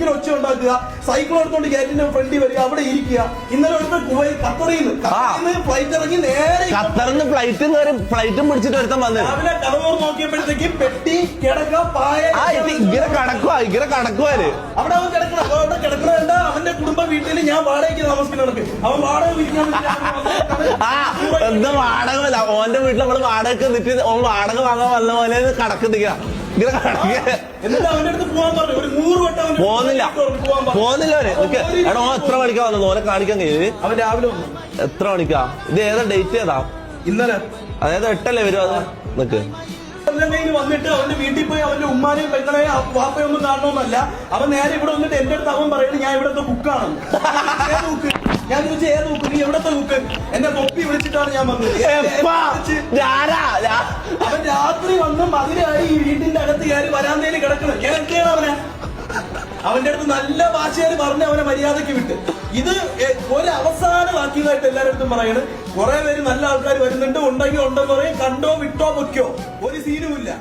ഇങ്ങനെ ഒച്ച ഉണ്ടാക്കുക, സൈക്കിൾ എടുത്തോണ്ട് ഗേറ്റിന്റെ ഫ്രണ്ടിൽ വരിക, അവിടെ ഇരിക്കുക. ഇന്നലെ ഒരുത്തൻ ഖത്തറിൽ നിന്ന് ഫ്ലൈറ്റ് ഇറങ്ങി നേരെ ഖത്തറിന്ന് ഫ്ലൈറ്റും പിടിച്ചിട്ട് ഒരുത്തൻ വന്നത്. രാവിലെ കടന്നോർ നോക്കിയപ്പോഴത്തേക്ക് പെട്ടി കിടക്ക പായ ഇങ്ങനെ കടക്കുവാര് അവിടെ അവൻ കിടക്കണം. അവിടെ കിടക്കണ അവന്റെ കുടുംബ വീട്ടിൽ ഞാൻ വാടകയ്ക്ക് താമസിക്കുന്നവർക്ക് അവൻ വാടക വിളിക്കാൻ എന്താ വാടക ഓന്റെ വീട്ടിൽ നമ്മള് വാടക നിന്നിട്ട് ഓൻ വാടക വാങ്ങാൻ വന്ന പോലെ കടക്കുന്നില്ല. എന്നിട്ട് അവന്റെ അടുത്ത് പോകാൻ പറഞ്ഞു. ഒരു 100 വട്ടം പോകുന്നില്ല ഓന്. എടാ ഓൻ എത്ര മണിക്കാ വന്നത്? ഓനെ കാണിക്കാൻ കഴിയും. അവൻ രാവിലെ വന്നു. എത്ര മണിക്കാ? ഇത് ഏതാ ഡേറ്റ് ഏതാ? ഇന്നലെ. അതായത് 8 വരും. അത് നിക്ക് വന്നിട്ട് അവന്റെ വീട്ടിൽ പോയി അവന്റെ ഉമ്മാനെയും പെങ്ങളെയും വാപ്പയൊന്നും കാണണമെന്നല്ല. അവൻ നേരെ ഇവിടെ വന്നിട്ട് എന്റെ അടുത്ത് അവൻ പറയുന്നത് ഞാൻ ഇവിടത്തെ കുക്കാണ്. ഞാൻ ചോദിച്ചു ഏത് കുക്ക്? നീ എവിടത്തെ കുക്ക്? എന്നെ തൊപ്പി വിളിച്ചിട്ടാണ് ഞാൻ വന്നത്. അവൻ രാത്രി വന്ന് മതിലായി ഈ വീട്ടിന്റെ അകത്ത് കയറി വരാന്തയിൽ കിടക്കണം. ഞാൻ എന്താണ് അവനെ? അവന്റെ അടുത്ത് നല്ല ഭാഷയായി പറഞ്ഞ് അവനെ മര്യാദയ്ക്ക് വിട്ട്. ഇത് ഒരു അവസാന വാക്യമായിട്ട് എല്ലാവരുടെ അടുത്തും പറയണ്. കുറെ പേര് നല്ല ആൾക്കാർ വരുന്നുണ്ട്, ഉണ്ടെങ്കിൽ ഉണ്ടെന്ന് പറയും, കണ്ടോ വിട്ടോ പൊയ്ക്കോ, ഒരു സീനുമില്ല.